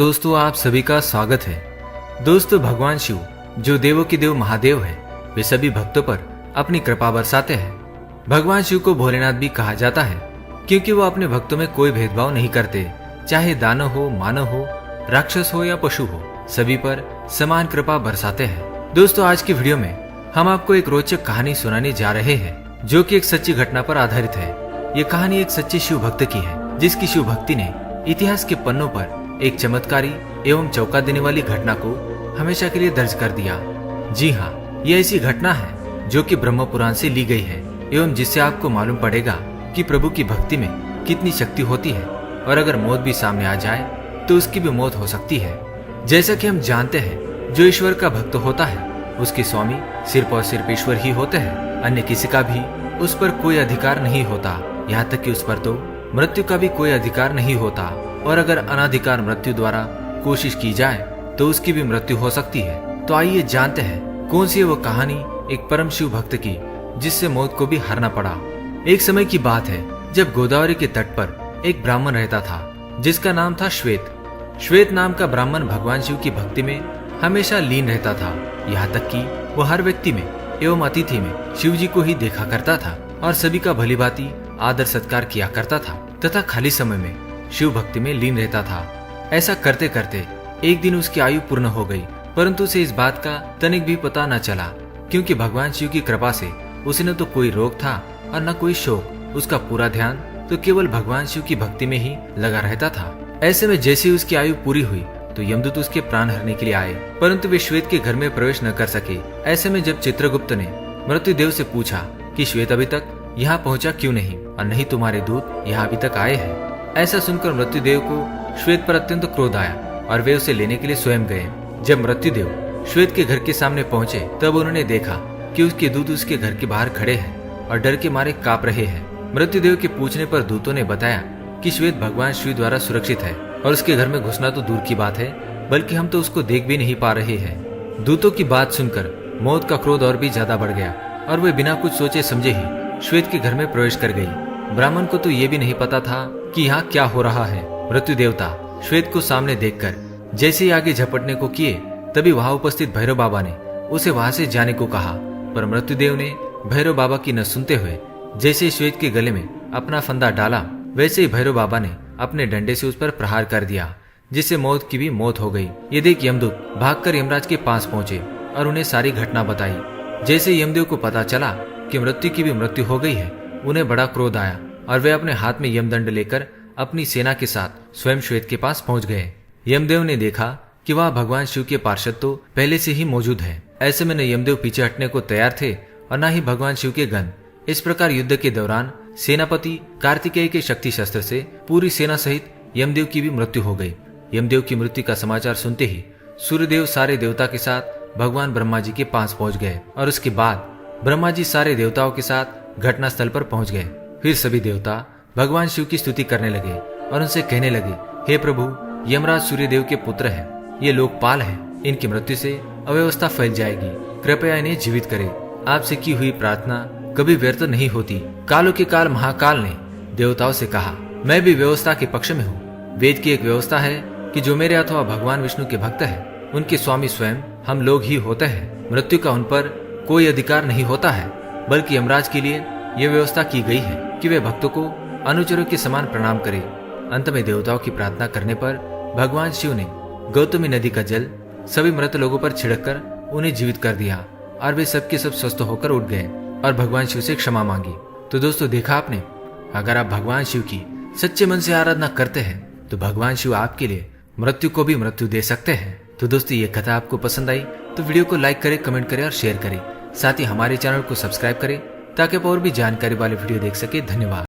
दोस्तों आप सभी का स्वागत है। दोस्तों भगवान शिव जो देवों के देव महादेव है, वे सभी भक्तों पर अपनी कृपा बरसाते हैं। भगवान शिव को भोलेनाथ भी कहा जाता है क्योंकि वो अपने भक्तों में कोई भेदभाव नहीं करते, चाहे दानव हो, मानव हो, राक्षस हो या पशु हो, सभी पर समान कृपा बरसाते हैं। दोस्तों आज की वीडियो में हम आपको एक रोचक कहानी सुनाने जा रहे हैं जो कि एक सच्ची घटना पर आधारित है। ये कहानी एक सच्चे शिव भक्त की है जिसकी शिव भक्ति ने इतिहास के पन्नों पर एक चमत्कारी एवं चौंका देने वाली घटना को हमेशा के लिए दर्ज कर दिया। जी हाँ, यह ऐसी घटना है जो कि ब्रह्म पुराण से ली गई है एवं जिससे आपको मालूम पड़ेगा कि प्रभु की भक्ति में कितनी शक्ति होती है और अगर मौत भी सामने आ जाए तो उसकी भी मौत हो सकती है। जैसा कि हम जानते हैं, जो ईश्वर का भक्त होता है उसके स्वामी सिर्फ और सिर्फ ईश्वर ही होते हैं, अन्य किसी का भी उस पर कोई अधिकार नहीं होता। यहाँ तक कि उस पर तो मृत्यु का भी कोई अधिकार नहीं होता और अगर अनाधिकार मृत्यु द्वारा कोशिश की जाए तो उसकी भी मृत्यु हो सकती है। तो आइए जानते हैं कौन सी है वो कहानी एक परम शिव भक्त की जिससे मौत को भी हारना पड़ा। एक समय की बात है जब गोदावरी के तट पर एक ब्राह्मण रहता था जिसका नाम था श्वेत। श्वेत नाम का ब्राह्मण भगवान शिव की भक्ति में हमेशा लीन रहता था, यहाँ तक कि वो हर व्यक्ति में एवं अतिथि में शिव जी को ही देखा करता था और सभी का भली भांति आदर सत्कार किया करता था तथा खाली समय में शिव भक्ति में लीन रहता था। ऐसा करते करते एक दिन उसकी आयु पूर्ण हो गई, परंतु उसे इस बात का तनिक भी पता न चला क्योंकि भगवान शिव की कृपा से उसे न तो कोई रोग था और न कोई शोक। उसका पूरा ध्यान तो केवल भगवान शिव की भक्ति में ही लगा रहता था। ऐसे में जैसे ही उसकी आयु पूरी हुई तो यमदूत उसके प्राण हरने के लिए आए, परंतु वे श्वेत के घर में प्रवेश न कर सके। ऐसे में जब चित्रगुप्त ने मृत्युदेव से पूछा कि श्वेत अभी तक यहाँ पहुँचा क्यों नहीं और नहीं तुम्हारे दूत यहाँ अभी तक आए हैं। ऐसा सुनकर मृत्युदेव को श्वेत पर अत्यंत क्रोध आया और वे उसे लेने के लिए स्वयं गए। जब मृत्युदेव श्वेत के घर के सामने पहुंचे तब उन्होंने देखा कि उसके दूत उसके घर के बाहर खड़े हैं और डर के मारे कांप रहे हैं। मृत्युदेव के पूछने पर दूतों ने बताया कि श्वेत भगवान शिव द्वारा सुरक्षित है और उसके घर में घुसना तो दूर की बात है, बल्कि हम तो उसको देख भी नहीं पा रहे हैं। दूतों की बात सुनकर मौत का क्रोध और भी ज्यादा बढ़ गया और वे बिना कुछ सोचे समझे ही श्वेत के घर में प्रवेश कर गई। ब्राह्मण को तो ये भी नहीं पता था कि यहाँ क्या हो रहा है। मृत्यु देवता श्वेत को सामने देखकर जैसे ही आगे झपटने को किए तभी वहां उपस्थित भैरव बाबा ने उसे वहां से जाने को कहा, पर मृत्युदेव ने भैरव बाबा की न सुनते हुए जैसे ही श्वेत के गले में अपना फंदा डाला वैसे ही भैरव बाबा ने अपने डंडे से उस पर प्रहार कर दिया, जिससे मौत की भी मौत हो गई। ये देख यमदूत भागकर यमराज के पास पहुंचे और उन्हें सारी घटना बताई। जैसे यमदेव को पता चला कि मृत्यु की भी मृत्यु हो गई है, उन्हें बड़ा क्रोध आया और वे अपने हाथ में यमदंड लेकर अपनी सेना के साथ स्वयं श्वेत के पास पहुंच गए। यमदेव ने देखा कि वह भगवान शिव के पार्षद तो पहले से ही मौजूद है। ऐसे में न यमदेव पीछे हटने को तैयार थे और न ही भगवान शिव के गण। इस प्रकार युद्ध के दौरान सेनापति कार्तिकेय के शक्ति शस्त्र से पूरी सेना सहित यमदेव की भी मृत्यु हो गई। यमदेव की मृत्यु का समाचार सुनते ही सूर्यदेव सारे देवता के साथ भगवान ब्रह्मा जी के पास पहुंच गए और उसके बाद ब्रह्मा जी सारे देवताओं के साथ घटना स्थल पर पहुंच गए। फिर सभी देवता भगवान शिव की स्तुति करने लगे और उनसे कहने लगे, हे प्रभु, यमराज सूर्यदेव के पुत्र हैं, ये लोकपाल हैं, इनकी मृत्यु से अव्यवस्था फैल जाएगी, कृपया इन्हें जीवित करें। आपसे की हुई प्रार्थना कभी व्यर्थ नहीं होती। कालों के काल महाकाल ने देवताओं से कहा, मैं भी व्यवस्था के पक्ष में हूँ। वेद की एक व्यवस्था है कि जो मेरे अथवा भगवान विष्णु के भक्त है उनके स्वामी स्वयं हम लोग ही होते हैं। मृत्यु का उन पर कोई अधिकार नहीं होता है, बल्कि यमराज के लिए यह व्यवस्था की गई है कि वे भक्तों को अनुचरों के समान प्रणाम करें। अंत में देवताओं की प्रार्थना करने पर भगवान शिव ने गौतमी नदी का जल सभी मृत लोगों पर छिड़ककर उन्हें जीवित कर दिया और वे सबके सब स्वस्थ होकर उठ गए और भगवान शिव से क्षमा मांगी। तो दोस्तों देखा आपने, अगर आप भगवान शिव की सच्चे मन से आराधना करते हैं तो भगवान शिव आपके लिए मृत्यु को भी मृत्यु दे सकते हैं। तो दोस्तों ये कथा आपको पसंद आई तो वीडियो को लाइक करें, कमेंट करें और शेयर करें। साथ ही हमारे चैनल को सब्सक्राइब करें ताकि आप और भी जानकारी वाले वीडियो देख सके। धन्यवाद।